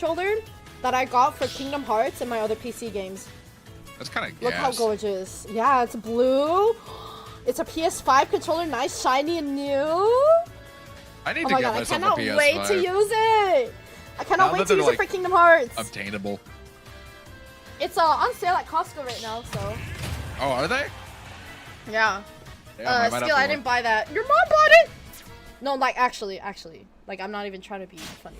controller that I got for Kingdom Hearts and my other PC games. That's kind of gas. Look how gorgeous. Yeah, it's blue. It's a PS5 controller, nice, shiny, and new. I need to get myself a PS5. I cannot wait to use it. I cannot wait to use it for Kingdom Hearts. Obtainable. It's on sale at Costco right now, so. Oh, are they? Yeah. Still, I didn't buy that. Your mom bought it? No, like, actually. Like, I'm not even trying to be funny.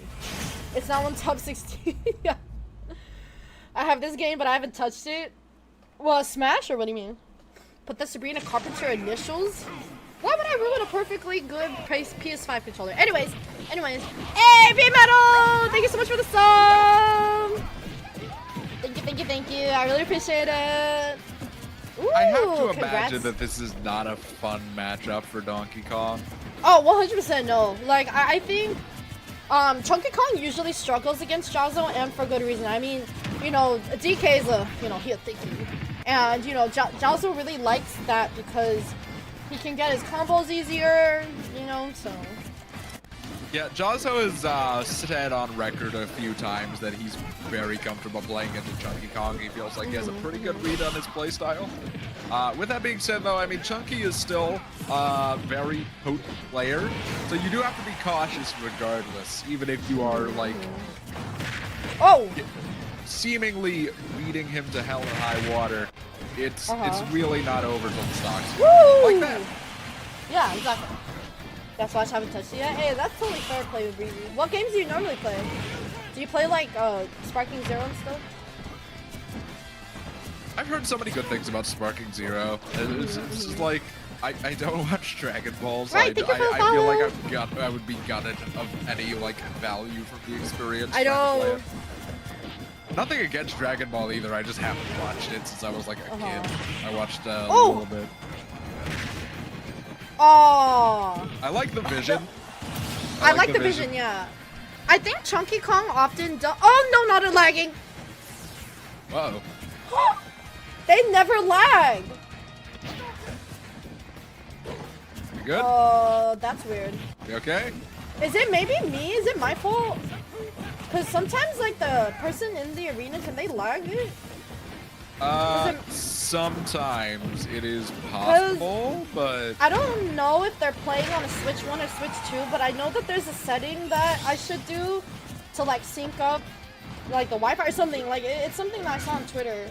It's not on top 16. Yeah. I have this game, but I haven't touched it. Well, Smash, or what do you mean? Put the Sabrina Carpenter initials? Why would I ruin a perfectly good PS5 controller? Anyways. Hey, B-Metal! Thank you so much for the sub! Thank you. I really appreciate it. Ooh, I have to imagine that this is not a fun matchup for Donkey Kong. Oh, 100% no. Like, I think ChunkyKong usually struggles against Jahzz0, and for good reason. I mean, you know, DK is a, he'll think you. And, Jahzz0 really likes that because he can get his combos easier, so. Yeah, Jahzz0 has said on record a few times that he's very comfortable playing into ChunkyKong. He feels like he has a pretty good read on his playstyle. With that being said, though, I mean, Chunky is still a very potent player, so you do have to be cautious regardless, even if you are, like, seemingly leading him to hell and high water. It's really not over till the stocks. Woo! Like that. Yeah, exactly. That's why I haven't touched it yet. Hey, that's totally fair play with Breezy. What games do you normally play? Do you play like Sparking Zero and stuff? I've heard so many good things about Sparking Zero. It's just like I don't watch Dragon Ball, so I feel like I would be gutted of any like value from the experience. I know. Nothing against Dragon Ball either. I just haven't watched it since I was like a kid. I watched a little bit. Oh. I like the vision. I like the vision, yeah. I think ChunkyKong often does. Oh no, not a lagging. Uh-oh. They never lag. You good? Oh, that's weird. You okay? Is it maybe me? Is it my fault? Because sometimes, like, the person in the arena, can they lag it? Sometimes it is possible, but I don't know if they're playing on a Switch 1 or Switch 2, but I know that there's a setting that I should do to, like, sync up, like, the Wi-Fi or something. Like, it's something that I saw on Twitter.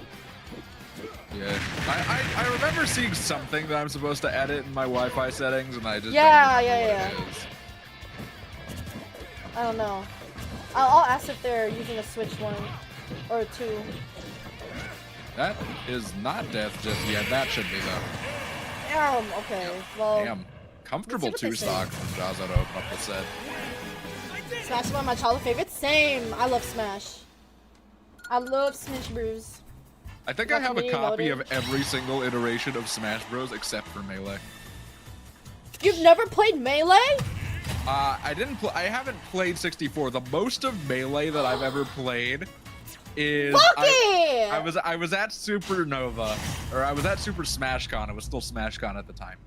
Yeah, I remember seeing something that I'm supposed to edit in my Wi-Fi settings, and I just Yeah. I don't know. I'll ask if they're using a Switch 1 or 2. That is not death just yet. That should be though. Damn. Okay. Well. Damn. Comfortable 2-stock from Jahzz0 to open up the set. Smash is one of my childhood favorites. Same. I love Smash. I love Smash Bros. I think I have a copy of every single iteration of Smash Bros. Except for Melee. You've never played Melee? I haven't played 64. The most of Melee that I've ever played is I was at Supernova, or I was at Super Smash Con. It was still Smash Con at the time.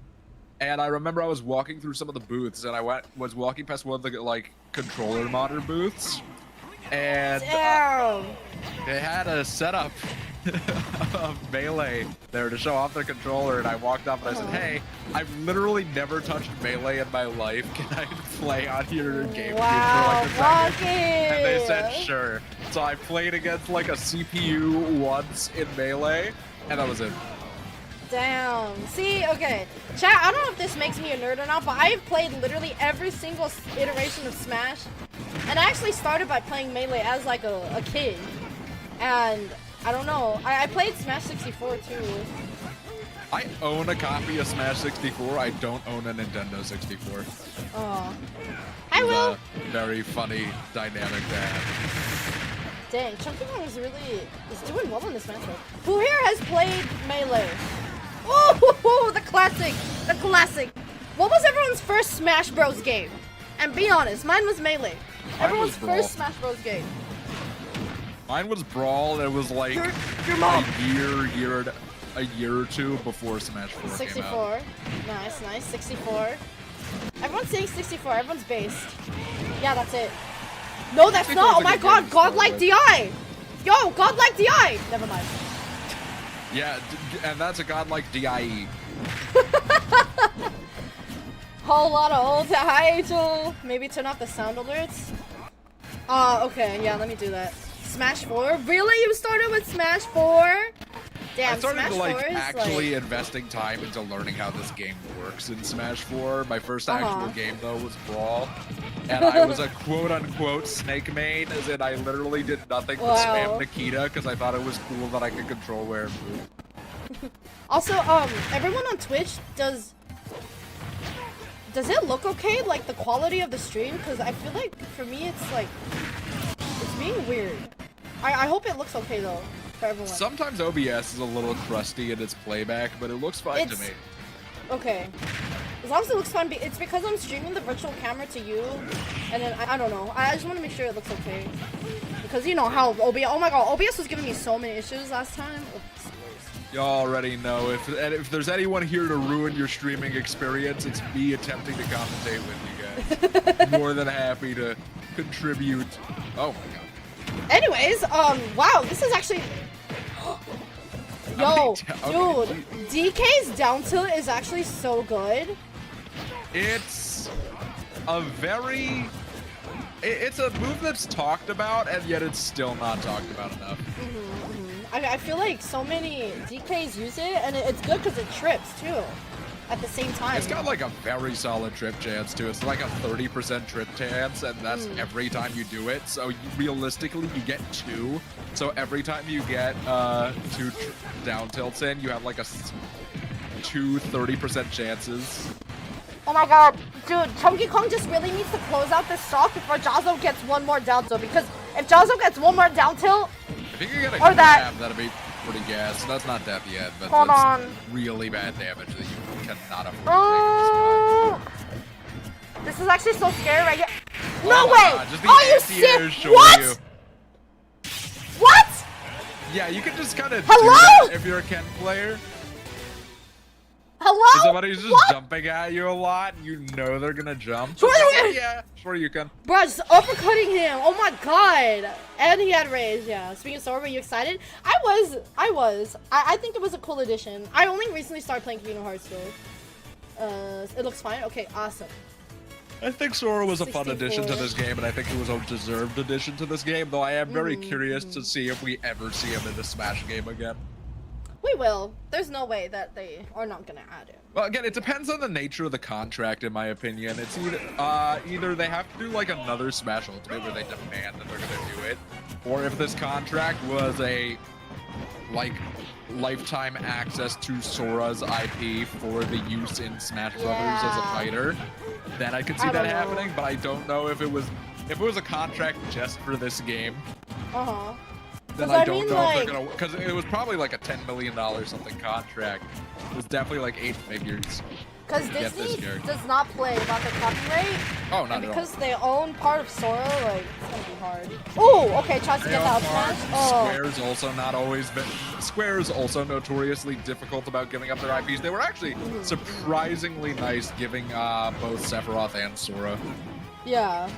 And I remember I was walking through some of the booths, and I was walking past one of the like controller modder booths, and they had a setup of Melee there to show off their controller, and I walked up and I said, "Hey, I've literally never touched Melee in my life. Can I play on your game for like a second?" And they said, "Sure." So I played against like a CPU once in Melee, and that was it. Damn. See, okay. Chat, I don't know if this makes me a nerd or not, but I've played literally every single iteration of Smash. And I actually started by playing Melee as like a kid. And I don't know. I played Smash 64 too. I own a copy of Smash 64. I don't own a Nintendo 64. Oh. I will. Very funny dynamic to have. Dang, ChunkyKong is doing well in this matchup. Who here has played Melee? Oh, the classic, the classic. What was everyone's first Smash Bros game? And be honest, mine was Melee. Everyone's first Smash Bros game. Mine was Brawl. It was like your mom. a year or two before Smash 4 64. came out. Nice, 64. Everyone's saying 64. Everyone's based. Yeah, that's it. No, that's not. Oh my god, godlike DI. Yo, godlike DI. Never mind. Yeah, and that's a godlike DIE. Whole lot of old. Hi, Angel. Maybe turn off the sound alerts. Okay, yeah, let me do that. Smash 4? Really? You started with Smash 4? Damn, I started Smash 4 like is actually like... investing time into learning how this game works in Smash 4. My first actual game though was Brawl, and I was a quote-unquote snake main, as in I literally did nothing but spam Nikita because I thought it was cool that I could control where and move. Also, everyone on Twitch, does it look okay, like the quality of the stream? Because I feel like for me it's like it's being weird. I hope it looks okay though. Sometimes OBS is a little crusty in its playback, but it looks fine to me. Okay. As long as it looks fine, it's because I'm streaming the virtual camera to you, and then I don't know. I just want to make sure it looks okay. Because you know how OBS, oh my god, OBS was giving me so many issues last time. Y'all already know, if there's anyone here to ruin your streaming experience, it's me attempting to commentate with you guys. More than happy to contribute. Oh my god. Anyways, wow, this is actually... Yo, dude, DK's down tilt is actually so good. It's a very... It's a move that's talked about, and yet it's still not talked about enough. I feel like so many DKs use it, and it's good because it trips, too. At the same time. It's got like a very solid trip chance too. It's like a 30% trip chance, and that's every time you do it. So realistically, you get 2. So every time you get 2 down tilts in, you have like a 30% chances. Oh my god, dude, ChunkyKong just really needs to close out this stock before Jahzz0 gets one more down tilt. Because if Jahzz0 gets one more down tilt, if you can get a grab, that'd be pretty gas. That's not death yet, but that's really bad damage that you cannot afford to take. This is actually so scary right here. No way! God, Are you serious? What? What? Yeah, you can just kind of do that if you're a Ken player. Hello? If somebody's just jumping at you a lot, you know they're gonna jump. Yeah, sure you can. Bro, just uppercutting him. Oh my god. And he had rage, yeah. Speaking of Sora, were you excited? I was. I think it was a cool addition. I only recently started playing Kingdom Hearts though. It looks fine. Okay, awesome. I think Sora was a fun addition to this game, and I think it was a deserved addition to this game, though I am very curious to see if we ever see him in the Smash game again. We will. There's no way that they are not gonna add it. Well, again, it depends on the nature of the contract, in my opinion. It's either they have to do like another Smash Ultimate where they demand that they're gonna do it, or if this contract was a like lifetime access to Sora's IP for the use in Smash Brothers as a fighter, then I could see that happening. But I don't know if it was a contract just for this game. Then I don't know if they're gonna, because it was probably like a $10 million something contract. It was definitely like 8 figures. Because Disney does not play about the copyright. Oh, not at all. Because they own part of Sora, like, it's gonna be hard. Oh, okay, tries to get that smash. Square's also not always been. Square is also notoriously difficult about giving up their IPs. They were actually surprisingly nice giving both Sephiroth and Sora. Yeah.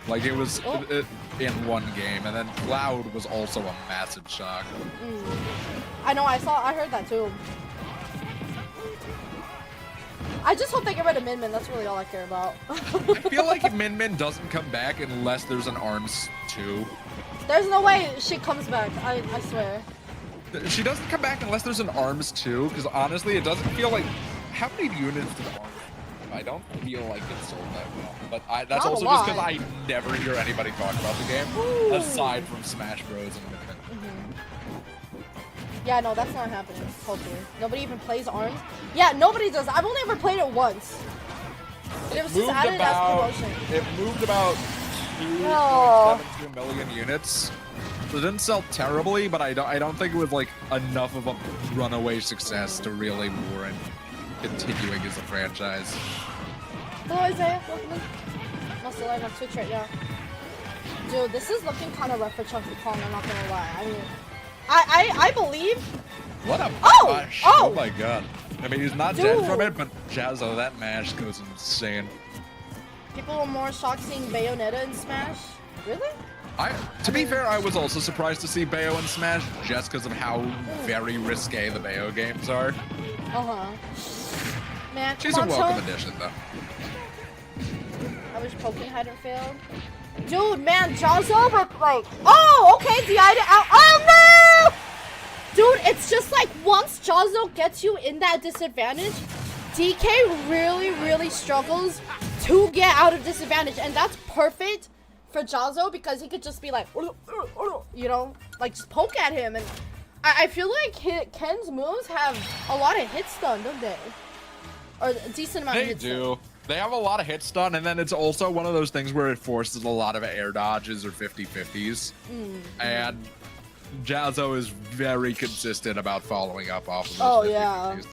Like it was in one game, and then Cloud was also a massive shock. I know, I heard that too. I just hope they get rid of Min Min, that's really all I care about. I feel like Min Min doesn't come back unless there's an ARMS 2. There's no way she comes back, I swear. She doesn't come back unless there's an ARMS 2, because honestly, it doesn't feel like... How many units did ARMS? I don't feel like it's sold that well, but that's also just because I never hear anybody talk about the game, aside from Smash Bros. And Min. Yeah, no, that's not happening, hopefully. Nobody even plays ARMS? Yeah, nobody does. I've only ever played it once. It was just added as promotion. It moved about 2.72 million units. So it didn't sell terribly, but I don't think it was like enough of a runaway success to really warrant continuing as a franchise. Hello, Isaiah. Welcome. Must live on Twitch right now. Dude, this is looking kind of rough for ChunkyKong, I'm not gonna lie. I mean, I believe. What a mash! Oh my god! I mean, he's not dead from it, but Jahzz0, that mash goes insane. People were more shocked seeing Bayonetta in Smash. Really? To be fair, I was also surprised to see Bayo in Smash just because of how very risque the Bayo games are. Man, she's a welcome addition, though. I wish Pokken hadn't failed. Dude, man, Jahzz0 with like, oh, okay, the item out. Oh no! Dude, it's just like once Jahzz0 gets you in that disadvantage, DK really struggles to get out of disadvantage, and that's perfect for Jahzz0 because he could just be like, you know, like just poke at him, and I feel like Ken's moves have a lot of hit stun, don't they? Or a decent amount of hit stun. They do. They have a lot of hit stun, and then it's also one of those things where it forces a lot of air dodges or 50-50s. And Jahzz0 is very consistent about following up off of those 50-50s.